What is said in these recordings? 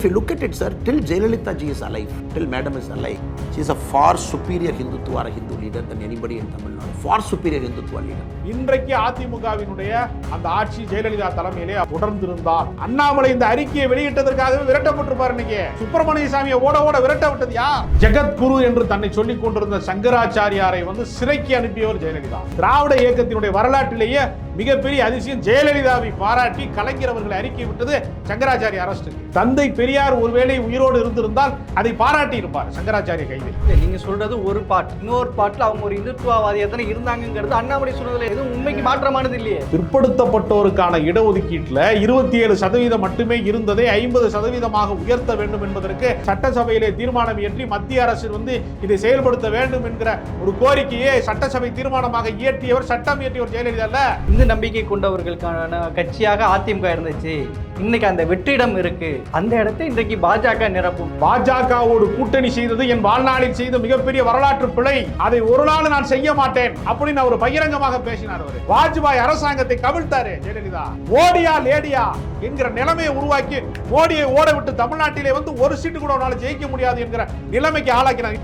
If you look at it, sir, till Jayalalitha ji is alive, till Madam is alive, she is a far superior Hindutva or a Hindu leader than anybody in Tamil Nadu. Far superior Hindutva leader. இன்றைக்கு அதிமுகவினுடைய அந்த ஆட்சி ஜெயலலிதா தலைமையிலே தொடர்ந்திருந்தால் அண்ணாமலை இந்த அறிக்கையை வெளியிட்டதற்காகவே விரட்டப்பட்டிருப்பார். இன்னைக்கு சுப்பிரமணிய சாமியை ஓட விரட்ட விட்டது யார்? ஜெகத்குரு என்று தன்னை சொல்லிக் கொண்டிருந்த சங்கராச்சாரியாரை சிறைக்கு அனுப்பியவர் ஜெயலலிதா. திராவிட இயக்கத்தினுடைய வரலாற்றிலேயே மிகப்பெரிய அதிசயம், ஜெயலலிதாவை பாராட்டி கலைஞர் அவர்களை அறிக்கை விட்டது சங்கராச்சாரிய அரசு. தந்தை பெரியார் ஒருவேளை உயிரோடு இருந்திருந்தால் அதை பாராட்டி இருப்பார் சங்கராச்சாரிய கைது. நீங்க சொல்றது ஒரு பாட், இன்னொரு பாட்டுல அவங்க ஒரு இந்துத்துவவாதியா தானே இருந்தாங்கிறது அண்ணாமலை சொன்னதுல எதுவும் உண்மைக்கு மாற்றமானது இல்லையே. பிற்படுத்தப்பட்டோருக்கான இடஒதுக்கீட்டுல 27% மட்டுமே இருந்ததை 50% உயர்த்த வேண்டும் என்பதற்கு சட்டசபையிலே தீர்மானம் இயற்றி மத்திய அரசு இதை செயல்படுத்த வேண்டும் என்கிற ஒரு கோரிக்கையை சட்டசபை தீர்மானமாக இயற்றியவர், சட்டம் இயற்றியவர் ஜெயலலிதா அல்ல. இந்த நம்பிக்கை கொண்டவர்களுக்கான கட்சியாக அதிமுக இருந்துச்சு. இன்னைக்கு அந்த வெற்றிடம் இருக்கு, அந்த இடத்தை இன்றைக்கு பாஜக நிரப்பும். பாஜகவோடு கூட்டணி செய்தது என் வாழ்நாளில் செய்த மிகப்பெரிய வரலாற்று பிழை, அதை ஒரு நாள் நான் செய்ய மாட்டேன் அப்படின்னு அவர் பகிரங்கமாக பேசினார். வாஜ்பாய் அரசாங்கத்தை கவிழ்த்தாரு ஜெயலலிதா. ஓடியா லேடியா என்கிற நிலைமையை உருவாக்கி மோடியை ஓட விட்டு தமிழ்நாட்டிலே ஒரு சீட்டு கூட ஒரு ஜெயிக்க முடியாது என்கிற நிலைமைக்கு ஆளாக்கினார்.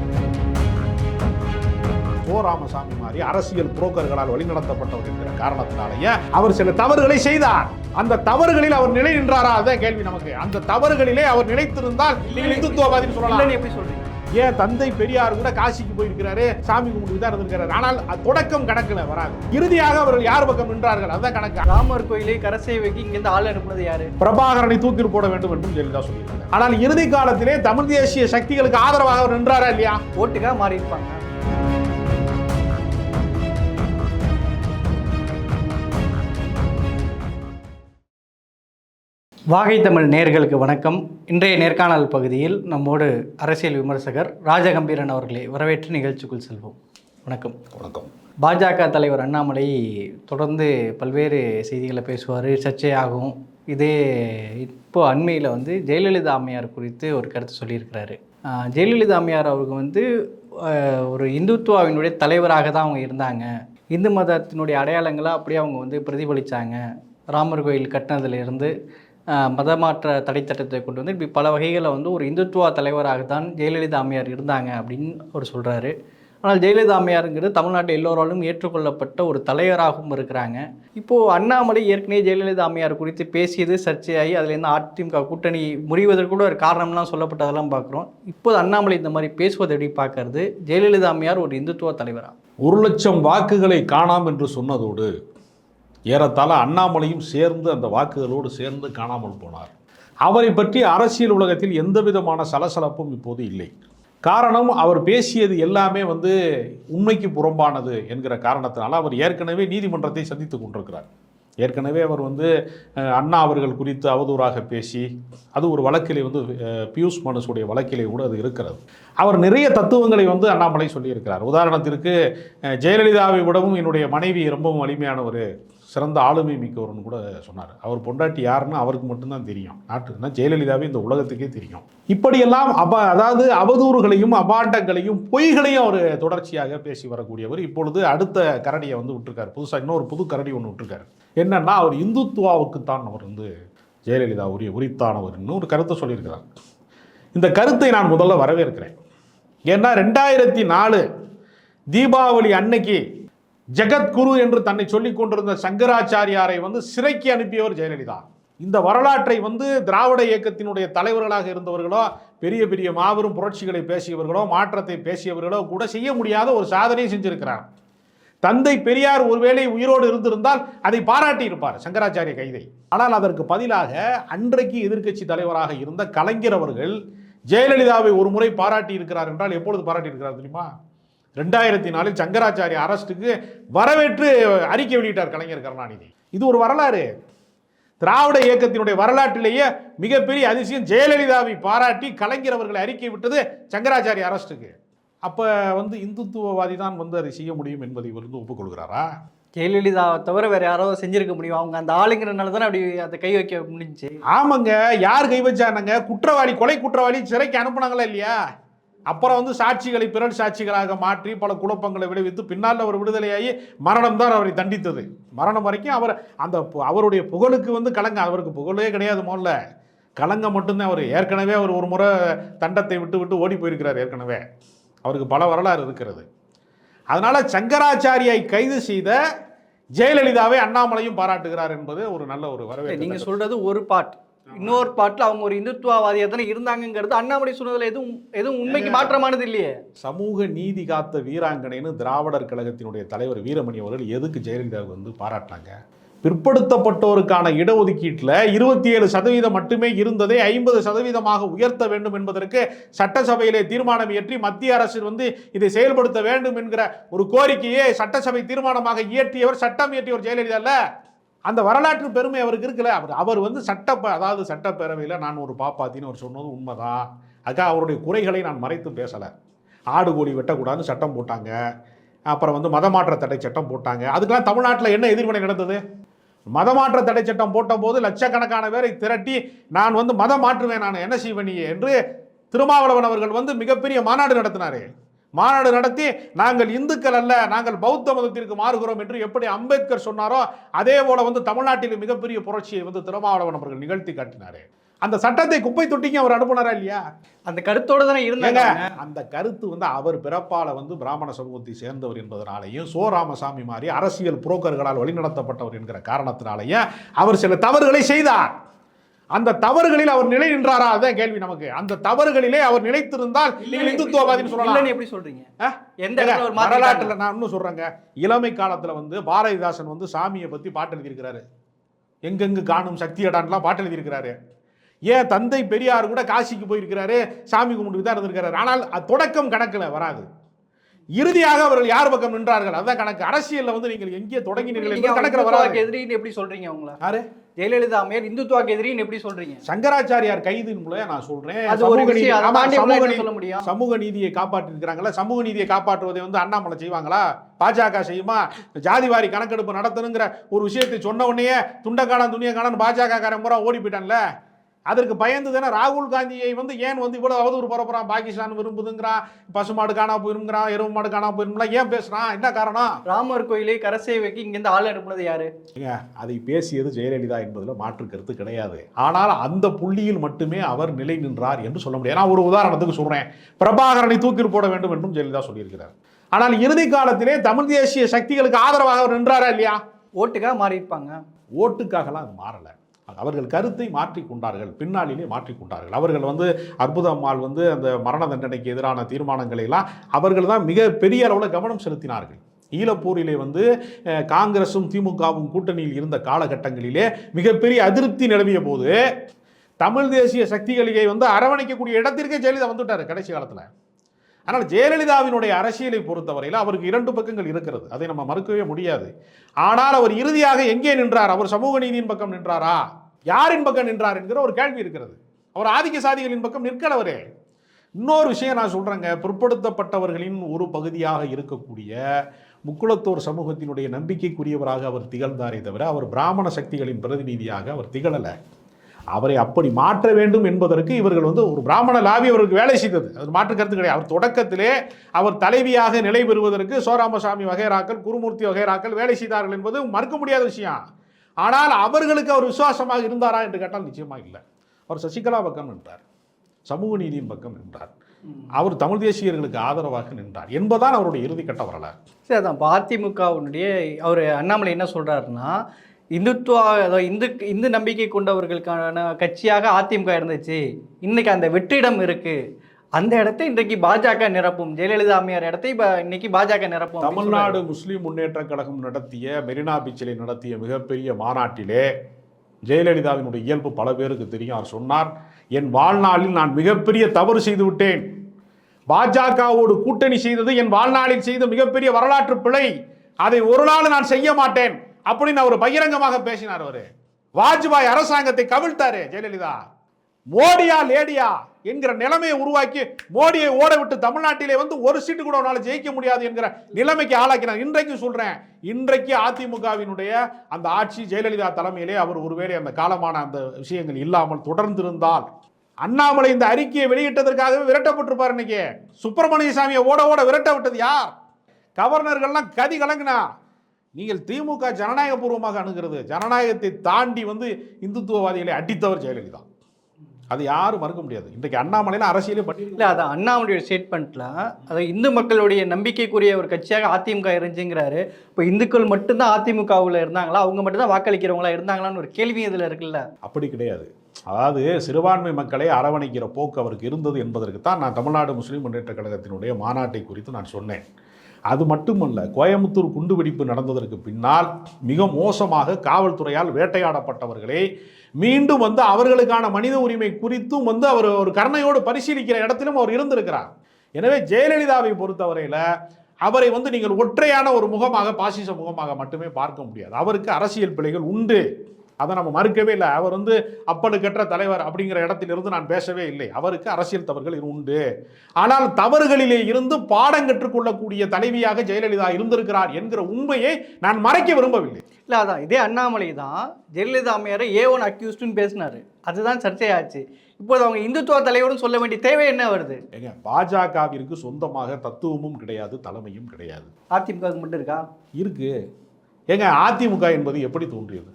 ஓ ராமசாமி மாதிரி அரசியல் புரோக்கர்களால் வழிநடத்தப்பட்டவர் என்கிற காரணத்தினாலேயே அவர் சில தவறுகளை செய்தார். அந்த தவறுகளில் அவர் நிலை நின்றாரா? அதான் கேள்வி நமக்கு. அந்த தவறுகளிலே அவர் நினைத்திருந்தால் நீங்கள் இந்துத்துவவாதின்னு சொல்லலாம். எப்படி சொல்றீங்க? ஏன் தந்தை பெரியார் கூட காசிக்கு போயிருக்கிறாரு, சாமி கும்பிட்டு தான் இருந்திருக்கிறாரு. ஆனால் தொடக்கம் கணக்குல வராது. இறுதியாக அவர்கள் யார் பக்கம் நின்றார்கள் அதான் கணக்கு. ராமர் கோயிலை கரசேவைக்கு இங்கிருந்து ஆள் அனுப்புனது யாரு? பிரபாகரனை தூக்கில் போட வேண்டும் என்றும் ஜெயலலிதா சொல்லியிருக்காங்க. ஆனால் இறுதி காலத்திலே தமிழ் தேசிய சக்திகளுக்கு ஆதரவாக அவர் நின்றாரா இல்லையா? ஓட்டுக்காக மாறி இருப்பாங்க. வாகை தமிழ் நேயர்களுக்கு வணக்கம். இன்றைய நேர்காணல் பகுதியில் நம்மோடு அரசியல் விமர்சகர் ராஜகம்பீரன் அவர்களை வரவேற்று நிகழ்ச்சிக்குள் செல்வோம். வணக்கம். வணக்கம். பாஜக தலைவர் அண்ணாமலை தொடர்ந்து பல்வேறு செய்திகளை பேசுவார், சர்ச்சையாகும். இதே இப்போது அண்மையில் ஜெயலலிதா அம்மையார் குறித்து ஒரு கருத்து சொல்லியிருக்கிறாரு. ஜெயலலிதா அம்மையார் அவங்க ஒரு இந்துத்துவாவினுடைய தலைவராக தான் அவங்க இருந்தாங்க. இந்து மதத்தினுடைய அடையாளங்களை அப்படியே அவங்க பிரதிபலித்தாங்க. ராமர் கோயில் கட்டினதுலேருந்து மதமாற்ற தடை சட்டத்தை கொண்டு இப்படி பல வகைகளில் ஒரு இந்துத்துவ தலைவராக தான் ஜெயலலிதா அம்மையார் இருந்தாங்க அப்படின்னு அவர் சொல்கிறாரு. ஆனால் ஜெயலலிதா அம்மையாருங்கிறது தமிழ்நாட்டில் எல்லோராலும் ஏற்றுக்கொள்ளப்பட்ட ஒரு தலைவராகவும் இருக்கிறாங்க. இப்போது அண்ணாமலை ஏற்கனவே ஜெயலலிதா அம்மையார் குறித்து பேசியது சர்ச்சையாகி அதுலேருந்து அதிமுக கூட்டணி முறிவதற்கு கூட ஒரு காரணம்லாம் சொல்லப்பட்டதெல்லாம் பார்க்குறோம். இப்போது அண்ணாமலை இந்த மாதிரி பேசுவதை எப்படி பார்க்கறது? ஜெயலலிதா அம்மையார் ஒரு இந்துத்துவ தலைவரா? 1,00,000 வாக்குகளை காணாம் என்று சொன்னதோடு ஏறத்தாழ அண்ணாமலையும் சேர்ந்து அந்த வாக்குகளோடு சேர்ந்து காணாமல் போனார். அவரை பற்றி அரசியல் உலகத்தில் எந்த விதமான சலசலப்பும் இப்போது இல்லை. காரணம், அவர் பேசியது எல்லாமே உண்மைக்கு புறம்பானது என்கிற காரணத்தினால அவர் ஏற்கனவே நீதிமன்றத்தை சந்தித்து கொண்டிருக்கிறார். ஏற்கனவே அவர் அண்ணா அவர்கள் குறித்து அவதூறாக பேசி அது ஒரு வழக்கிலே பியூஷ் மனுஷுடைய வழக்கிலே கூட அது இருக்கிறது. அவர் நிறைய தத்துவங்களை அண்ணாமலை சொல்லியிருக்கிறார். உதாரணத்திற்கு, ஜெயலலிதாவை விடவும் என்னுடைய மனைவி ரொம்பவும் வலிமையான ஒரு சிறந்த ஆளுமை மிக்கவர்னு கூட சொன்னார். அவர் பொண்டாட்டி யாருன்னு அவருக்கு மட்டும்தான் தெரியும். நாட்டுன்னா ஜெயலலிதாவே இந்த உலகத்துக்கே தெரியும். இப்படியெல்லாம் அதாவது அவதூறுகளையும் அபாண்டங்களையும் பொய்களையும் அவர் தொடர்ச்சியாக பேசி வரக்கூடியவர். இப்பொழுது அடுத்த கரடியை விட்டுருக்காரு. புதுசாக இன்னொரு புது கரடி ஒன்று விட்டுருக்காரு. என்னன்னா, அவர் இந்துத்துவாவுக்குத்தான் அவர் ஜெயலலிதா உரித்தானவர் ஒரு கருத்தை சொல்லியிருக்கிறார். இந்த கருத்தை நான் முதல்ல வரவேற்கிறேன். ஏன்னா 2004 தீபாவளி அன்னைக்கு ஜெகத்குரு என்று தன்னை சொல்லிக் கொண்டிருந்த சங்கராச்சாரியாரை சிறைக்கு அனுப்பியவர் ஜெயலலிதா. இந்த வரலாற்றை திராவிட இயக்கத்தினுடைய தலைவர்களாக இருந்தவர்களோ, பெரிய பெரிய மாபெரும் புரட்சிகளை பேசியவர்களோ, மாற்றத்தை பேசியவர்களோ கூட செய்ய முடியாத ஒரு சாதனையை செஞ்சிருக்கிறார். தந்தை பெரியார் ஒருவேளை உயிரோடு இருந்திருந்தால் அதை பாராட்டி இருப்பார் சங்கராச்சாரிய கைதை. ஆனால் அதற்கு பதிலாக அன்றைக்கு எதிர்க்கட்சி தலைவராக இருந்த கலைஞர் அவர்கள் ஜெயலலிதாவை ஒரு முறை பாராட்டி இருக்கிறார் என்றால் எப்பொழுது பாராட்டி இருக்கிறார் தெரியுமா? 2004 சங்கராச்சாரிய அரசுக்கு வரவேற்று அறிக்கை வெளியிட்டார் கலைஞர் கருணாநிதி. இது ஒரு வரலாறு. திராவிட இயக்கத்தினுடைய வரலாற்றிலேயே மிகப்பெரிய அதிசயம், ஜெயலலிதாவை பாராட்டி கலைஞர் அவர்களை அறிக்கை விட்டது சங்கராச்சாரிய அரசுக்கு. அப்போ இந்துத்துவவாதி தான் அதை செய்ய முடியும் என்பதை ஒப்புக்கொள்கிறாரா? ஜெயலலிதா தவிர வேற யாரோ செஞ்சிருக்க முடியும். அவங்க அந்த ஆளுங்கிறனால தானே அப்படி அதை கை வைக்க முடிஞ்சு. ஆமாங்க, யார் கை வச்சானுங்க? குற்றவாளி, கொலை குற்றவாளி சிறைக்கு அனுப்புனாங்களா இல்லையா? அப்புறம் சாட்சிகளை பிறல் சாட்சிகளாக மாற்றி பல குழப்பங்களை விளைவித்து பின்னால் அவர் விடுதலையாகி மரணம் தான் அவரை தண்டித்தது. மரணம் வரைக்கும் அவருடைய புகழுக்கு கலங்க, அவருக்கு புகழே கிடையாது. முதல்ல களங்கம் மட்டும்தான். அவர் ஏற்கனவே அவர் ஒரு முறை தண்டத்தை விட்டு விட்டு ஓடி போயிருக்கிறார். ஏற்கனவே அவருக்கு பல வரலாறு இருக்கிறது. அதனால சங்கராச்சாரியை கைது செய்த ஜெயலலிதாவை அண்ணாமலையும் பாராட்டுகிறார் என்பது ஒரு நல்ல ஒரு வரவேற்பு. நீங்க சொல்றது ஒரு பாட். இன்னொரு பாட்டில் அவங்க ஒரு இந்துத்துவவாதியாக தானே இருந்தாங்கிறது அண்ணாமலை சொன்னதில் எதுவும் உண்மைக்கு மாற்றமானது இல்லையே. சமூக நீதி காத்த வீராங்கனைன்னு திராவிடர் கழகத்தினுடைய தலைவர் வீரமணி அவர்கள் எதுக்கு ஜெயலலிதாவுக்கு வந்து பாராட்டினாங்க? பிற்படுத்தப்பட்டோருக்கான இடஒதுக்கீட்டில் 27% மட்டுமே இருந்ததை 50% உயர்த்த வேண்டும் என்பதற்கு சட்டசபையிலே தீர்மானம் இயற்றி மத்திய அரசு வந்து இதை செயல்படுத்த வேண்டும் என்கிற ஒரு கோரிக்கையை சட்டசபை தீர்மானமாக இயற்றியவர், சட்டம் இயற்றியவர் ஜெயலலிதா இல்ல. அந்த வரலாற்று பெருமை அவருக்கு இருக்குல்ல. அவர் வந்து சட்டப்பேரவையில் நான் ஒரு பாப்பாத்தின்னு அவர் சொன்னது உண்மைதான். அதுக்காக அவருடைய குறைகளை நான் மறைத்து பேசலை. ஆடு கோழி வெட்டக்கூடாதுன்னு சட்டம் போட்டாங்க. அப்புறம் வந்து மதமாற்ற தடை சட்டம் போட்டாங்க. அதுக்கெல்லாம் தமிழ்நாட்டில் என்ன எதிர்வினை நடந்தது? மதமாற்ற தடை சட்டம் போட்ட போது லட்சக்கணக்கான பேரை திரட்டி நான் வந்து மதம் மாற்றுவேன், நான் என்ன செய்வேன் என்று திருமாவளவன் அவர்கள் வந்து மிகப்பெரிய மாநாடு நடத்தினாரு. மாநாடு நடத்தி நாங்கள் இந்துக்கள் அல்ல, நாங்கள் பௌத்த மதத்திற்கு மாறுகிறோம் என்று எப்படி அம்பேத்கர் சொன்னாரோ அதே போல வந்து தமிழ்நாட்டில் மிகப்பெரிய புரட்சியை வந்து திருமாவளவன் அவர்கள் நிகழ்த்தி காட்டினாரு. அந்த சட்டத்தை குப்பை தொட்டிக்கு அவர் அனுப்புனாரா இல்லையா? அந்த கருத்தோடு தானே இருந்தாங்க. அந்த கருத்து வந்து அவர் பிறப்பால வந்து பிராமண சமூகத்தை சேர்ந்தவர் என்பதனாலேயும் சோ ராமசாமி மாதிரி அரசியல் புரோக்கர்களால் வழிநடத்தப்பட்டவர் என்கிற காரணத்தினாலேயும் அவர் சில தவறுகளை செய்தார். அந்த தவறுகளில் அவர் நிலை நின்றாரா? அதான் கேள்வி நமக்கு. அந்த தவறுகளிலே அவர் நிலைத்திருந்தால் நீங்கள் இந்துத்துவவாதின்னு சொல்லலாம். எப்படி சொல்றீங்க? எந்த வரலாற்றுல நான் இன்னும் சொல்றேங்க. இளமை காலத்துல வந்து பாரதிதாசன் வந்து சாமியை பத்தி பாட்டு எழுதியிருக்கிறாரு. எங்கெங்கு காணும் சக்தியடான்லாம் பாட்டு எழுதியிருக்கிறாரு. ஏன் தந்தை பெரியார் கூட காசிக்கு போயிருக்கிறாரு, சாமி கும்பிட்டு தான் இருந்திருக்கிறாரு. ஆனால் தொடக்கம் கணக்கில் வராது. இறுதியாக அவர்கள் யார் பக்கம் நின்றார்கள் அதுதான் கணக்கு. அரசியல் வந்து நீங்கள் எங்கே தொடங்கினீர்கள் கணக்கில் வராது. எதிரின்னு எப்படி சொல்றீங்க? அவங்கள யாரு? ஜெயலலிதா அம்மையார் இந்துத்துவாக்கு எதிரின்னு எப்படி சொல்றீங்க? சங்கராச்சாரியார் கைதின் மூலம் நான் சொல்றேன். சமூக நீதியை காப்பாற்றிருக்கிறாங்களா? சமூக நீதியை காப்பாற்றுவதை வந்து அண்ணாமலை செய்வாங்களா? பாஜக செய்யுமா? ஜாதிவாரி கணக்கெடுப்பு நடத்தணுங்கிற ஒரு விஷயத்தை சொன்ன உடனே துண்டக்கான துணியக்கான பாஜக காரன் பூரா ஓடி போயிட்டான்ல. அதற்கு பயந்து தானே ராகுல் காந்தியை வந்து ஏன் வந்து இவ்வளவு அவதூறு பரப்புறான்? பாகிஸ்தான் விரும்புதுங்கிறான், பசுமாடு காணா போயிருங்கிறான், எருவு மாடு காணா போயிருந்தா ஏன் பேசுறான்? என்ன காரணம்? ராமர் கோயிலை கரசேவைக்கு இங்கிருந்து ஆள் அனுப்புனது யாரு? அதை பேசியது ஜெயலலிதா என்பதில் மாற்று கருத்து கிடையாது. ஆனால் அந்த புள்ளியில் மட்டுமே அவர் நிலை நின்றார் என்று சொல்ல முடியாது. நான் ஒரு உதாரணத்துக்கு சொல்றேன். பிரபாகரனை தூக்கில் போட வேண்டும் என்றும் ஜெயலலிதா சொல்லியிருக்கிறார். ஆனால் இறுதி காலத்திலே தமிழ் தேசிய சக்திகளுக்கு ஆதரவாக அவர் நின்றாரா இல்லையா? ஓட்டுக்காக மாறி இருப்பாங்க. ஓட்டுக்காகலாம் அது மாறல. அவர்கள் கருத்தை மாற்றிக்கொண்டார்கள், பின்னாளிலே மாற்றிக்கொண்டார்கள். அவர்கள் வந்து அற்புத அம்மாள் வந்து அந்த மரண தண்டனைக்கு எதிரான தீர்மானங்களை எல்லாம் அவர்கள் தான் மிக பெரிய அளவில் கவனம் செலுத்தினார்கள். ஈழப்போரிலே வந்து காங்கிரஸும் திமுகவும் கூட்டணியில் இருந்த காலகட்டங்களிலே மிகப்பெரிய அதிருப்தி நிலவிய போது தமிழ் தேசிய சக்திகளை வந்து அரவணைக்கக்கூடிய இடத்திற்கே ஜெயலலிதா வந்துட்டார் கடைசி காலத்தில். ஆனால் ஜெயலலிதாவினுடைய அரசியலை பொறுத்தவரையில் அவருக்கு 2 பக்கங்கள் இருக்கிறது, அதை நம்ம மறுக்கவே முடியாது. ஆனால் அவர் இறுதியாக எங்கே நின்றார்? அவர் சமூக நீதியின் பக்கம் நின்றாரா, யாரின் பக்கம் நின்றார் என்கிற ஒரு கேள்வி இருக்கிறது. அவர் ஆதிக்க சாதிகளின் பக்கம் நிற்கிறவரே. இன்னொரு விஷயம் நான் சொல்றேங்க, பிற்படுத்தப்பட்டவர்களின் ஒரு பகுதியாக இருக்கக்கூடிய முக்குளத்தோர் சமூகத்தினுடைய நம்பிக்கைக்குரியவராக அவர் திகழ்ந்தாரே தவிர அவர் பிராமண சக்திகளின் பிரதிநிதியாக அவர் திகழலை. அவரை அப்படி மாற்ற வேண்டும் என்பதற்கு இவர்கள் வந்து ஒரு பிராமண லாபி அவருக்கு வேலை செய்தது, அது மாற்று கருத்து கிடையாது. அவர் தொடக்கத்திலே அவர் தலைவியாக நிலை பெறுவதற்கு சோராமசாமி வகைராக்கள், குருமூர்த்தி வகைராக்கள் வேலை செய்தார்கள் என்பது மறுக்க முடியாத விஷயம். ஆனால் அவர்களுக்கு அவர் விசுவாசமாக இருந்தாரா என்று கேட்டால் நிச்சயமாக இல்லை. அவர் சசிகலா பக்கம் நின்றார், சமூக நீதியின் பக்கம் நின்றார், அவர் தமிழ் தேசியர்களுக்கு ஆதரவாக நின்றார் என்பதான் அவருடைய இறுதிக்கட்ட வரலாறு. சரி, அதான் அதிமுகவுடைய அவர் அண்ணாமலை என்ன சொல்றாருன்னா, இந்துத்துவ இந்து நம்பிக்கை கொண்டவர்களுக்கான கட்சியாக அதிமுக இருந்துச்சு, இன்னைக்கு அந்த வெற்றிடம் இருக்கு, அந்த இடத்தை இன்றைக்கு பாஜக நிரப்பும், ஜெயலலிதா அம்மையார் இடத்தை இன்னைக்கு பாஜக நிரப்பும். தமிழ்நாடு முஸ்லீம் முன்னேற்ற கழகம் நடத்திய மெரினா பீச்சில் நடத்திய மிகப்பெரிய மாநாட்டிலே ஜெயலலிதாவினுடைய இயல்பு பல பேருக்கு தெரியும். அவர் சொன்னார், என் வாழ்நாளில் நான் மிகப்பெரிய தவறு செய்து விட்டேன், பாஜகவோடு கூட்டணி செய்தது என் வாழ்நாளில் செய்த மிகப்பெரிய வரலாற்று பிழை, அதை ஒரு நாள் நான் செய்ய மாட்டேன் அப்படின்னு அவர் பகிரங்கமாக பேசினார். அவரு வாஜ்பாய் அரசாங்கத்தை கவிழ்த்தாரு ஜெயலலிதா. மோடியா லேடியா என்கிற நிலைமையை உருவாக்கி மோடியை ஓட விட்டு தமிழ்நாட்டிலே வந்து ஒரு சீட்டு கூட ஒரு நாள் ஜெயிக்க முடியாது என்கிற நிலைமைக்கு ஆளாக்கினார். இன்றைக்கு சொல்றேன், இன்றைக்கு அதிமுகவினுடைய அந்த ஆட்சி ஜெயலலிதா தலைமையிலே அவர் ஒருவேளை அந்த காலமான அந்த விஷயங்கள் இல்லாமல் தொடர்ந்திருந்தால் அண்ணாமலை இந்த அறிக்கையை வெளியிட்டதற்காகவே விரட்டப்பட்டிருப்பார். இன்னைக்கு சுப்பிரமணிய சாமியை ஓட ஓட விரட்ட விட்டது யார்? கவர்னர்கள்லாம் கதி கலங்கினா. நீங்கள் திமுக ஜனநாயக பூர்வமாக அணுகிறது, ஜனநாயகத்தை தாண்டி வந்து இந்துத்துவவாதிகளை அடித்தவர் ஜெயலலிதா. அது யாரும் மறுக்க முடியாது. இன்றைக்கு அண்ணாமலையில் அரசியலே பண்ணி இல்லை, அது அண்ணாமலையோட ஸ்டேட்மெண்ட்டில் அதை இந்து மக்களுடைய நம்பிக்கைக்குரிய ஒரு கட்சியாக அதிமுக இருந்துச்சுங்கிறாரு. இப்போ இந்துக்கள் மட்டும்தான் அதிமுகவில் இருந்தாங்களா, அவங்க மட்டும்தான் வாக்களிக்கிறவங்களா இருந்தாங்களான்னு ஒரு கேள்வி இதில் இருக்குல்ல. அப்படி கிடையாது. அதாவது சிறுபான்மை மக்களை அரவணைக்கிற போக்கு அவருக்கு இருந்தது என்பதற்கு தான் நான் தமிழ்நாடு முஸ்லீம் முன்னேற்ற கழகத்தினுடைய மாநாட்டை குறித்து நான் சொன்னேன். அது மட்டுமல்ல, கோயம்புத்தூர் குண்டுவெடிப்பு நடந்ததற்கு பின்னால் மிக மோசமாக காவல்துறையால் வேட்டையாடப்பட்டவர்களை மீண்டும் வந்து அவர்களுக்கான மனித உரிமை குறித்தும் வந்து அவர் ஒரு கருணையோடு பரிசீலிக்கிற இடத்திலும் அவர் இருந்திருக்கிறார். எனவே ஜெயலலிதாவை பொறுத்தவரையில் அவரை வந்து நீங்கள் ஒற்றையான ஒரு முகமாக, பாசிச முகமாக மட்டுமே பார்க்க முடியாது. அவருக்கு அரசியல் பிழைகள் உண்டு, அதை நம்ம மறுக்கவே இல்லை. அவர் வந்து அப்பழுக்கற்ற தலைவர் அப்படிங்கிற இடத்திலிருந்து நான் பேசவே இல்லை. அவருக்கு அரசியல் தவறுகள் உண்டு. ஆனால் தவறுகளிலே இருந்து பாடம் கற்றுக்கொள்ளக்கூடிய தலைவியாக ஜெயலலிதா இருந்திருக்கிறார் என்கிற உண்மையை நான் மறைக்க விரும்பவில்லை. இல்லை, அதான் இதே அண்ணாமலை தான் ஜெயலலிதா அம்மையாரை A1 அக்யூஸ்டுன்னு பேசினார். அதுதான் சர்ச்சையாச்சு. இப்போது அவங்க இந்துத்துவ தலைவரும் சொல்ல வேண்டிய தேவை என்ன வருது? ஏங்க, பாஜகவிற்கு சொந்தமாக தத்துவமும் கிடையாது, தலைமையும் கிடையாது. அதிமுகவுக்கு மட்டும் இருக்கா? இருக்கு. ஏங்க, அதிமுக என்பது எப்படி தோன்றியது?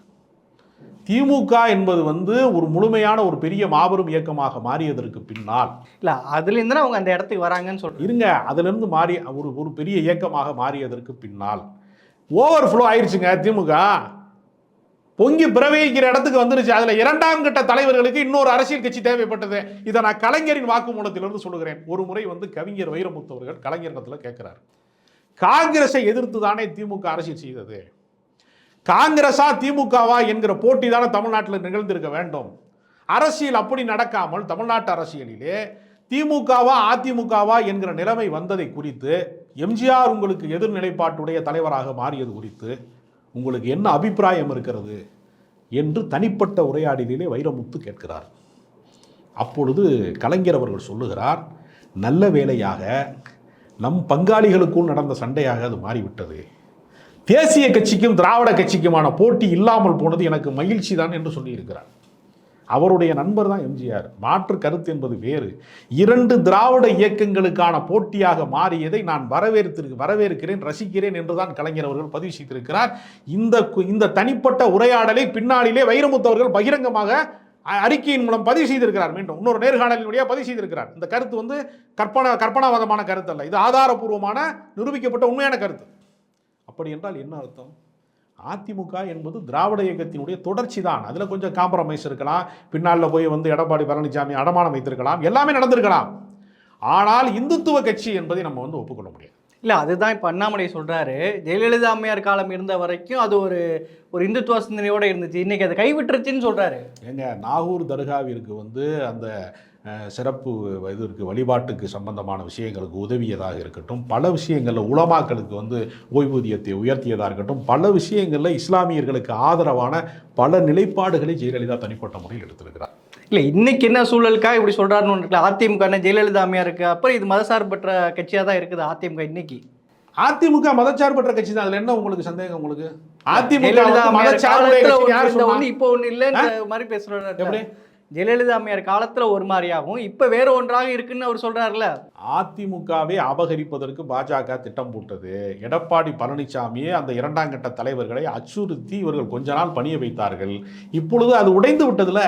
திமுக என்பது வந்து ஒரு முழுமையான ஒரு பெரிய மாபெரும் இயக்கமாக மாறியதற்கு பின்னால், இல்லை அதுலேருந்து அவங்க அந்த இடத்துக்கு வராங்கன்னு சொல்கிறேன். இருங்க, அதிலிருந்து மாறி ஒரு பெரிய இயக்கமாக மாறியதற்கு பின்னால் ஓவர்ஃப்ளோ ஆயிடுச்சுங்க. திமுக பொங்கி பிரவகிக்கிற இடத்துக்கு வந்துருச்சு. அதில் இரண்டாம் கட்ட தலைவர்களுக்கு இன்னொரு அரசியல் கட்சி தேவைப்பட்டது. இதை நான் கலைஞரின் வாக்குமூலத்திலிருந்து சொல்லுகிறேன். ஒரு முறை வந்து கவிஞர் வைரமுத்து அவர்கள் கலைஞரிடத்தில் கேட்கிறார், காங்கிரஸை எதிர்த்து தானே திமுக அரசியல் செய்தது, காங்கிரஸா திமுகவா என்கிற போட்டி தானே தமிழ்நாட்டில் நிகழ்ந்திருக்க வேண்டும். அரசியல் அப்படி நடக்காமல் தமிழ்நாட்டு அரசியலிலே திமுகவா அதிமுகவா என்கிற நிலைமை வந்ததை குறித்து, எம்ஜிஆர் உங்களுக்கு எதிர்நிலைப்பாட்டுடைய தலைவராக மாறியது குறித்து உங்களுக்கு என்ன அபிப்பிராயம் இருக்கிறது என்று தனிப்பட்ட உரையாடலிலே வைரமுத்து கேட்கிறார். அப்பொழுது கலைஞர் அவர்கள் சொல்லுகிறார், நல்ல வேளையாக நம் பங்காளிகளுக்குள் நடந்த சண்டையாக அது மாறிவிட்டது. தேசிய கட்சிக்கும் திராவிட கட்சிக்குமான போட்டி இல்லாமல் போனது எனக்கு மகிழ்ச்சி தான் என்று சொல்லியிருக்கிறார். அவருடைய நண்பர் தான் எம்ஜிஆர். மாற்று கருத்து என்பது வேறு. இரண்டு திராவிட இயக்கங்களுக்கான போட்டியாக மாறியதை நான் வரவேற்கிறேன், ரசிக்கிறேன் என்றுதான் கலைஞர் அவர்கள் பதிவு செய்திருக்கிறார். இந்த தனிப்பட்ட உரையாடலை பின்னாளிலே வைரமுத்து அவர்கள் பகிரங்கமாக அறிக்கையின் மூலம் பதிவு செய்திருக்கிறார். மீண்டும் இன்னொரு நேர்காணலின் வழியாக பதிவு செய்திருக்கிறார். இந்த கருத்து வந்து கற்பனாவாதமான கருத்து அல்ல, இது ஆதாரபூர்வமான நிரூபிக்கப்பட்ட உண்மையான கருத்து. அப்படி என்றால் என்ன அர்த்தம்? அதிமுக என்பது திராவிட இயக்கத்தினுடைய தொடர்ச்சி தான். அதில் கொஞ்சம் காம்ப்ரமைஸ் இருக்கலாம், பின்னால் போய் வந்து எடப்பாடி பழனிசாமி அடமானம் வைத்திருக்கலாம், எல்லாமே நடந்திருக்கலாம். ஆனால் இந்துத்துவ கட்சி என்பதை நம்ம வந்து ஒப்புக்கொள்ள முடியாது. இல்லை, அதுதான் இப்போ அண்ணாமலை சொல்கிறாரு, ஜெயலலிதா அம்மையார் காலம் இருந்த வரைக்கும் அது ஒரு இந்துத்துவ சிந்தனையோடு இருந்துச்சு, இன்றைக்கி அதை கைவிட்டுருச்சுன்னு சொல்கிறாரு. எங்க நாகூர் தர்காவிற்கு வந்து அந்த சிறப்பு இதற்கு வழிபாட்டுக்கு சம்பந்தமான விஷயங்களுக்கு உதவியதாக இருக்கட்டும், பல விஷயங்களில் உலமாக்களுக்கு வந்து ஓய்வூதியத்தை உயர்த்தியதாக இருக்கட்டும், பல விஷயங்களில் இஸ்லாமியர்களுக்கு ஆதரவான பல நிலைப்பாடுகளை ஜெயலலிதா தனிப்பட்ட முறையில் எடுத்திருக்கிறார். இல்லை, இன்னைக்கு என்ன சூழலுக்காக இப்படி சொல்கிறாருன்னு இருக்குல்ல, அதிமுக ஜெயலலிதா அம்மையாருக்கு அப்புறம் இது மதசார்பற்ற கட்சியாக தான் இருக்குது அதிமுக இன்னைக்கு. அதிமுக மதச்சார்பற்ற கட்சி தான். அதுல என்ன உங்களுக்கு சந்தேகம்? உங்களுக்கு அதிமுக இப்போ ஒண்ணு இல்லைன்ற மாதிரி பேசுறாரு. எப்படி ஜெயலலிதா அம்மையார் காலத்துல ஒரு மாதிரியாகும், இப்ப வேற ஒன்றாக இருக்குன்னு அவர் சொல்றாருல. அதிமுகவை அபகரிப்பதற்கு பாஜக திட்டம் போட்டது. எடப்பாடி பழனிசாமியே அந்த இரண்டாம் கட்ட தலைவர்களை அச்சுறுத்தி இவர்கள் கொஞ்ச நாள் பணிய வைத்தார்கள். இப்பொழுது அது உடைந்து விட்டதுல,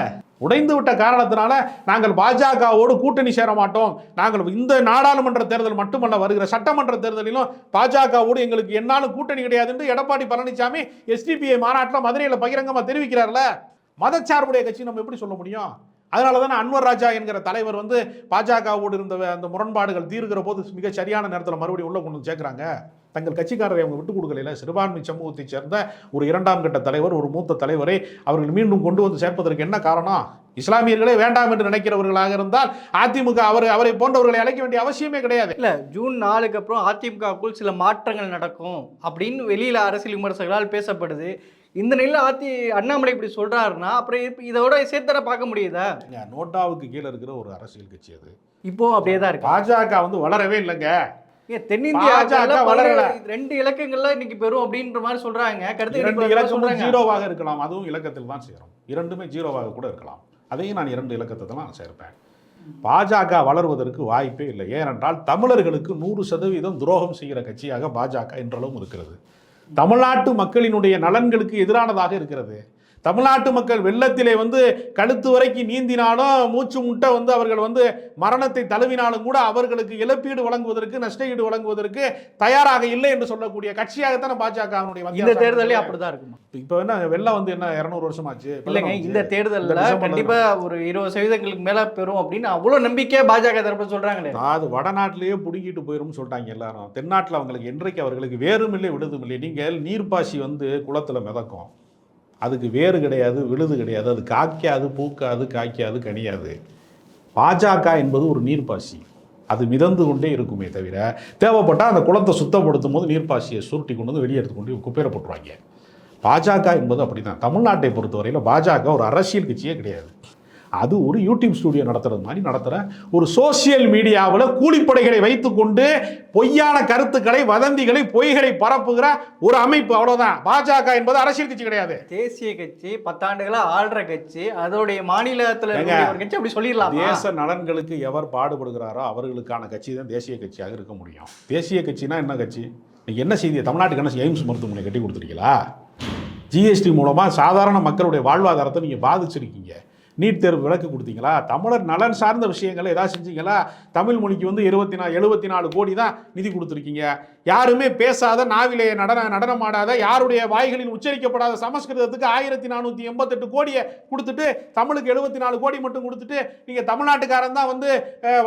உடைந்து விட்ட காரணத்தினால நாங்கள் பாஜகவோடு கூட்டணி சேர மாட்டோம், நாங்கள் இந்த நாடாளுமன்ற தேர்தல் மட்டுமல்ல வருகிற சட்டமன்ற தேர்தலிலும் பாஜகவோடு எங்களுக்கு என்னாலும் கூட்டணி கிடையாது என்று எடப்பாடி பழனிசாமி SDPI மாநாட்டில் மதுரையில் பகிரங்கமாக தெரிவிக்கிறார்ல. மதச்சார்புடைய கட்சி நம்ம எப்படி சொல்ல முடியும்? அதனால தானே அன்வர் ராஜா என்கிற தலைவர் வந்து பாஜகவோடு இருந்த அந்த முரண்பாடுகள் தீர்க்கிற போது மிக சரியான நேரத்தில் மறுபடியும் உள்ள கொண்டு சேர்க்குறாங்க. தங்கள் கட்சிக்காரரை அவங்க விட்டுக் கொடுக்கல. சிறுபான்மை சமூகத்தைச் சேர்ந்த ஒரு இரண்டாம் கட்ட தலைவர், ஒரு மூத்த தலைவரை அவர்கள் மீண்டும் கொண்டு வந்து சேர்ப்பதற்கு என்ன காரணம்? இஸ்லாமியர்களே வேண்டாம் என்று நினைக்கிறவர்களாக இருந்தால் அதிமுக அவரை போன்றவர்களை அழைக்க வேண்டிய அவசியமே கிடையாது. இல்லை, ஜூன் 4க்கு அப்புறம் அதிமுகவுக்குள் சில மாற்றங்கள் நடக்கும் அப்படின்னு வெளியில் அரசியல் விமர்சகர்களால் பேசப்படுது. இந்த நிலையில் அண்ணாமலை இப்படி சொல்றாருன்னா அப்புறம் இதோட சேர்த்தர பார்க்க முடியுதா? நோட்டாவுக்கு கீழே இருக்கிற ஒரு அரசியல் கட்சி அது இப்போ அப்படியே தான் இருக்கு. பாஜக வந்து வளரவே இல்லைங்க. தென்னிந்தியா 2 இலக்கங்கள்ல இன்னைக்கு பெறும் அப்படின்ற மாதிரி சொல்றாங்க. கருத்து 2 இலக்கமும் ஜீரோவாக இருக்கலாம், அதுவும் இலக்கத்தில் தான் சேரும். இரண்டுமே ஜீரோவாக கூட இருக்கலாம், அதையும் நான் 2 இலக்கத்தை தான் நான் சேர்ப்பேன். பாஜக வளர்வதற்கு வாய்ப்பே இல்லை. ஏனென்றால் தமிழர்களுக்கு 100% துரோகம் செய்கிற கட்சியாக பாஜக இன்றளவும் இருக்கிறது. தமிழ்நாட்டு மக்களினுடைய நலன்களுக்கு எதிரானதாக இருக்கிறது. தமிழ்நாட்டு மக்கள் வெள்ளத்திலே வந்து கழுத்து வரைக்கும் நீந்தினாலும் மூச்சு முட்டை வந்து அவர்கள் வந்து மரணத்தை தழுவினாலும் கூட அவர்களுக்கு இழப்பீடு வழங்குவதற்கு, நஷ்ட ஈடு வழங்குவதற்கு தயாராக இல்லை என்று சொல்லக்கூடிய கட்சியாகத்தான பாஜக இந்த தேர்தலே அப்படிதான் இருக்குமா? இப்போ என்ன வெள்ளம் வந்து என்ன 200 வருஷமாச்சு இல்லைங்க, இந்த தேர்தலில் கண்டிப்பா ஒரு 20% மேல பெறும் அப்படின்னு அவ்வளவு நம்பிக்கை பாஜக தரப்பு சொல்றாங்களே. அது வடநாட்டிலேயே புடுங்கிட்டு போயிரும் சொல்லிட்டாங்க எல்லாரும். தென்னாட்டில் அவங்களுக்கு என்றைக்கு அவர்களுக்கு வேறும் இல்லை விழுதும் இல்லை. நீங்கள் நீர்ப்பாசி வந்து குளத்தில் மிதக்கும், அதுக்கு வேறு கிடையாது, விழுது கிடையாது, அது காய்க்காது, பூக்காது, காய்க்காது, கனியாது. பாஜக என்பது ஒரு நீர்ப்பாசி, அது மிதந்து கொண்டே இருக்குமே தவிர தேவைப்பட்டால் அந்த குளத்தை சுத்தப்படுத்தும் போது நீர்ப்பாசியை சுருட்டி கொண்டு வந்து வெளியே எடுத்து கொண்டு குப்பையில போட்டுருவாங்க. பாஜக என்பது அப்படி தான். தமிழ்நாட்டை பொறுத்தவரையில் பாஜக ஒரு அரசியல் கட்சியே கிடையாது. அது ஒரு யூடியூப் ஸ்டூடியோ நடத்துறது மாதிரி நடத்துகிற ஒரு சோசியல் மீடியாவில் கூலிப்படைகளை வைத்துக்கொண்டு பொய்யான கருத்துக்களை, வதந்திகளை, பொய்களை பரப்புகிற ஒரு அமைப்பு, அவ்வளோதான். பாஜக என்பது அரசியல் கட்சி கிடையாது. தேசிய கட்சி, 10 ஆண்டுகளாக ஆள்ற கட்சி, அதோடைய மாநிலத்தில் ஒரு கட்சி அப்படி சொல்லிடலாம். தேச நலன்களுக்கு எவர் பாடுபடுகிறாரோ அவர்களுக்கான கட்சி தான் தேசிய கட்சியாக இருக்க முடியும். தேசிய கட்சினா என்ன கட்சி? நீங்கள் என்ன செய்தி? தமிழ்நாட்டுக்கு என்ன எய்ம்ஸ் மருத்துவமனை கட்டி கொடுத்துருக்கீங்களா? ஜிஎஸ்டி மூலமாக சாதாரண மக்களுடைய வாழ்வாதாரத்தை நீங்கள் பாதிச்சிருக்கீங்க. நீட் தேர்வு விலக்கு கொடுத்தீங்களா? தமிழர் நலன் சார்ந்த விஷயங்களை ஏதாவது செஞ்சீங்களா? தமிழ் மொழிக்கு வந்து 74 கோடி தான் நிதி கொடுத்துருக்கீங்க. யாருமே பேசாத, நாவிலே நடனமாடாத, யாருடைய வாய்களில் உச்சரிக்கப்படாத சமஸ்கிருதத்துக்கு 1488 கோடியை கொடுத்துட்டு, தமிழுக்கு 74 கோடி மட்டும் கொடுத்துட்டு, நீங்கள் தமிழ்நாட்டுக்காரன் தான் வந்து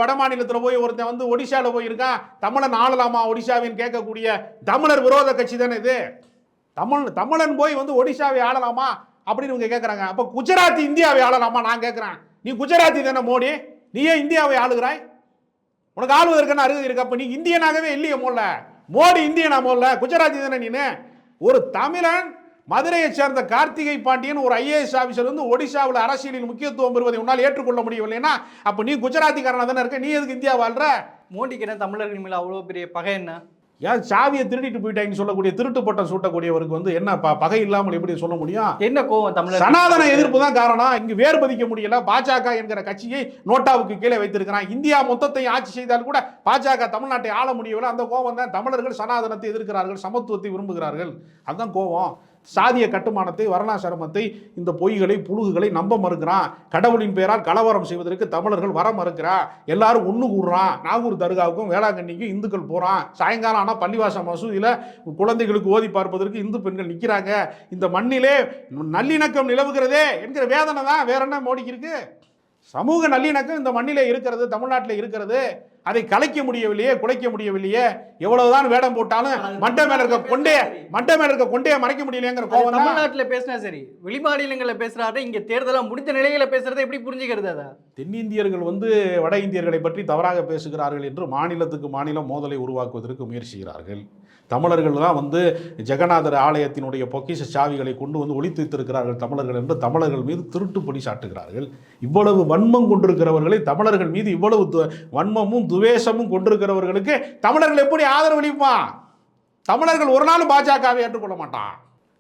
வட மாநிலத்தில் போய் ஒருத்தன் வந்து ஒடிஷாவில் போயிருக்கான், தமிழன் ஆளலாமா ஒடிஷாவின்னு கேட்கக்கூடிய தமிழர் விரோத கட்சி தானே இது. தமிழன் போய் வந்து ஒடிஷாவை ஆளலாமா அப்படின்னு இவங்க கேட்குறாங்க. அப்போ குஜராத்தி இந்தியாவை ஆளலாமா நான் கேட்குறேன். நீ குஜராத்தி தானே மோடி, நீ ஏன் இந்தியாவை ஆளுகிறாய்? உனக்கு ஆளுவதற்கான அருகதை இருக்கு. அப்போ நீ இந்தியனாகவே இல்லையே மோல்ல. மோடி இந்தியனா மோல்ல, குஜராத்தி தானே நீனு. ஒரு தமிழன், மதுரையை சேர்ந்த கார்த்திகை பாண்டியன், ஒரு ஐஏஎஸ் ஆஃபீஸர் வந்து ஒடிஷாவில் அரசியலில் முக்கியத்துவம் பெறுவதை உன்னால் ஏற்றுக்கொள்ள முடியவில்லைன்னா அப்போ நீ குஜராத்திக்காரனா தானே இருக்க. நீ எதுக்கு இந்தியா வாழ்ற? மோடிக்கு என்ன தமிழர்கள் மேலே அவ்வளோ பெரிய பகை என்ன? ஏன் சாவியை திருடிட்டு போயிட்டாங்கன்னு சொல்லக்கூடிய, திருட்டு பட்டம் சூட்டக்கூடியவருக்கு வந்து என்ன பகை இல்லாமல் எப்படி சொல்ல முடியும்? என்ன கோவம்? தமிழர் சனாதன எதிர்ப்பு தான் காரணம். இங்கு வேறு பதிக்க முடியல. பாஜக என்கிற கட்சியை நோட்டாவுக்கு கீழே வைத்திருக்கிறான். இந்தியா மொத்தத்தை ஆட்சி செய்தால் கூட பாஜக தமிழ்நாட்டை ஆள முடியவில்லை. அந்த கோபம் தான். தமிழர்கள் சனாதனத்தை எதிர்க்கிறார்கள், சமத்துவத்தை விரும்புகிறார்கள். அதுதான் கோபம். சாதிய கட்டுமானத்தை, வர்ணாசிரமத்தை, இந்த பொய்களை, புழுகுகளை நம்ப மறுக்கிறான். கடவுளின் பெயரால் கலவரம் செய்வதற்கு தமிழர்கள் வர மறுக்கிறா. எல்லாரும் ஒன்று கூடுறான். நாகூர் தர்காவுக்கும் வேளாங்கண்ணிக்கும் இந்துக்கள் போகிறான். சாயங்காலம் ஆனால் பள்ளிவாசல் மசூதியில் குழந்தைகளுக்கு ஓதி பார்ப்பதற்கு இந்து பெண்கள் நிற்கிறாங்க. இந்த மண்ணிலே நல்லிணக்கம் நிலவுகிறதே என்கிற வேதனை தான். வேற என்ன மோடிக்கு இருக்கு? சமூக நல்லிணக்கம் இந்த மண்ணிலே இருக்கிறது, தமிழ்நாட்டில் இருக்கிறது. அதை கலைக்க முடியவில்லையே, குலைக்க முடியவில்லையே. எவ்வளவுதான் வேடம் போட்டாலும் மண்டை மேல இருக்க கொண்டையை மறைக்க முடியலையேங்கிற கோவம். தமிழ்நாட்டில் பேசினா சரி, வெளிமாநிலங்களில் பேசுறாரு, இங்க தேர்தல முடித்த நிலையில பேசுறதை எப்படி புரிஞ்சுக்கிறது? அதை தென்னிந்தியர்கள் வந்து வட இந்தியர்களை பற்றி தவறாக பேசுகிறார்கள் என்று மாநிலத்துக்கு மாநிலம் மோதலை உருவாக்குவதற்கு முயற்சிக்கிறார்கள். தமிழர்கள் தான் வந்து ஜெகநாதர் ஆலயத்தினுடைய பொக்கிஷ சாவிகளை கொண்டு வந்து ஒளித்து வைத்திருக்கிறார்கள் தமிழர்கள் என்று தமிழர்கள் மீது திருட்டுப்படி சாட்டுகிறார்கள். இவ்வளவு வன்மம் கொண்டிருக்கிறவர்களை, தமிழர்கள் மீது இவ்வளவு வன்மமும் துவேஷமும் கொண்டிருக்கிறவர்களுக்கு தமிழர்கள் எப்படி ஆதரவு அளிப்பான்? தமிழர்கள் ஒரு நாள் பாஜகவை ஏற்றுக்கொள்ள மாட்டான்.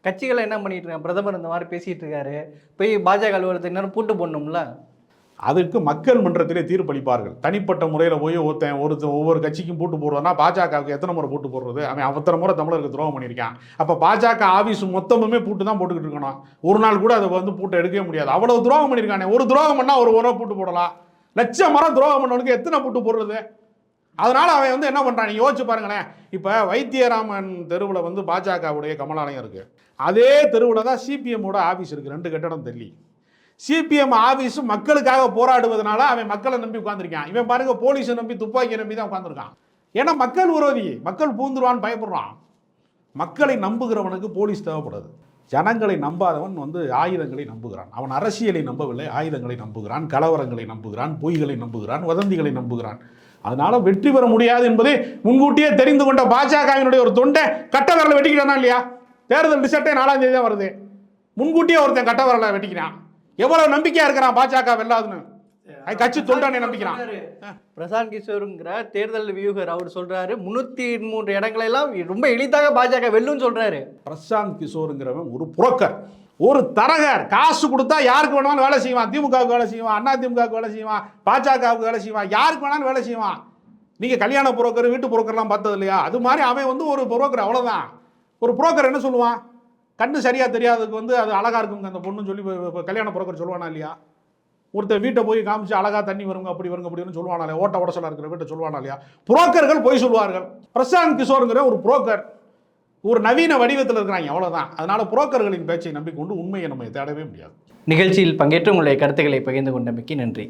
கட்சிகள் என்ன பண்ணிட்டு இருக்காங்க? பிரதமர் இந்த மாதிரி பேசிட்டு இருக்காரு, போய் பாஜக அலுவலகத்தை நேரம் பூட்டு போடணும்ல. அதுக்கு மக்கள் மன்றத்திலே தீர்ப்பளிப்பார்கள். தனிப்பட்ட முறையில் போய் ஒவ்வொரு கட்சிக்கும் பூட்டு போடுவான்னா பாஜகவுக்கு எத்தனை முறை பூட்டு போடுறது? அவன் அத்தனை முறை தமிழருக்கு துரோகம் பண்ணியிருக்கான். அப்போ பாஜக ஆஃபீஸ் மொத்தமுமே பூட்டு தான் போட்டுக்கிட்டு இருக்கணும். ஒரு நாள் கூட அதை வந்து பூட்டை எடுக்கவே முடியாது. அவ்வளோ துரோகம் பண்ணியிருக்கானே. ஒரு துரோகம் பண்ணால் ஒரு முறை பூட்டு போடலாம். லட்சம் முறை துரோகம் பண்ணவனுக்கு எத்தனை பூட்டு போடுறது? அதனால் அவன் வந்து என்ன பண்ணுறான், நீங்கள் யோசிச்சு பாருங்களேன். இப்போ வைத்தியராமன் தெருவில் வந்து பாஜகவுடைய கமலாலயம் இருக்குது. அதே தெருவில் தான் சிபிஎம்மோட ஆஃபீஸ் இருக்குது, 2 கட்டடம் தள்ளி. சிபிஎம் ஆஃபீஸு மக்களுக்காக போராடுவதனால அவன் மக்களை நம்பி உட்காந்துருக்கான். இவன் பாருங்க, போலீஸை நம்பி, துப்பாக்கியை நம்பி தான் உட்காந்துருக்கான். ஏன்னா மக்கள் விரோதி, மக்கள் பூந்துருவான்னு பயப்படுறான். மக்களை நம்புகிறவனுக்கு போலீஸ் தேவைப்படாது. ஜனங்களை நம்பாதவன் வந்து ஆயுதங்களை நம்புகிறான். அவன் அரசியலை நம்பவில்லை, ஆயுதங்களை நம்புகிறான், கலவரங்களை நம்புகிறான், பொய்களை நம்புகிறான், வதந்திகளை நம்புகிறான். அதனால வெற்றி பெற முடியாது என்பதை முன்கூட்டியே தெரிந்து கொண்ட பாஜகவினுடைய ஒரு தொண்டை கட்ட விரலை வெட்டிக்கிறானா இல்லையா? தேர்தல் ரிசல்ட்டே 4ஆம் தேதி தான் வருது. முன்கூட்டியே ஒருத்தன் கட்ட விரலை வெட்டிக்கிறான். எவ்வளவு நம்பிக்கையா இருக்கிறான் பாஜக வெல்லாதுன்னு. கட்சி தொண்டனை நம்பிக்கிறான். பிரசாந்த் கிஷோருங்கிற தேர்தல் வியூகர் அவர் சொல்றாரு 303 இடங்களெல்லாம் ரொம்ப எளிதாக பாஜக வெல்லும் சொல்றாரு. பிரசாந்த் கிஷோருங்கிறவன் ஒரு புரோக்கர், ஒரு தரகர். காசு கொடுத்தா யாருக்கு வேணாலும் வேலை செய்வான். திமுகவுக்கு வேலை செய்வான், அண்ணா திமுகவுக்கு வேலை செய்வான், பாஜகவுக்கு வேலை செய்வான், யாருக்கு வேணாலும் வேலை செய்வான். நீங்க கல்யாண புரோக்கர், வீட்டு புரோக்கர்லாம் பார்த்தது இல்லையா? அது மாதிரி அவன் வந்து ஒரு புரோக்கர், அவ்வளவுதான். ஒரு புரோக்கர் என்ன சொல்லுவான்? கண்ணு சரியாக தெரியாததுக்கு வந்து அது அழகாக இருக்குங்க அந்த பொண்ணுன்னு சொல்லி கல்யாண புரோக்கர் சொல்லுவானா இல்லையா? ஒருத்தர் வீட்டை போய் காமிச்சு அழகாக தண்ணி வருங்க அப்படி வருங்க அப்படின்னு சொல்லுவானா இல்லையா? ஓட்ட உடசலாக இருக்கிற வீட்டை சொல்லுவானா இல்லையா? புரோக்கர்கள் போய் சொல்லுவார்கள். பிரசாந்த் கிஷோருங்கிற ஒரு புரோக்கர் ஒரு நவீன வடிவத்தில் இருக்கிறாங்க, அவ்வளோதான். அதனால புரோக்கர்களின் பேச்சை நம்பிக்கொண்டு உண்மையை நம்ம தேடவே முடியாது. நிகழ்ச்சியில் பங்கேற்று உங்களுடைய கருத்துக்களை பகிர்ந்து கொண்டமைக்கு நன்றி.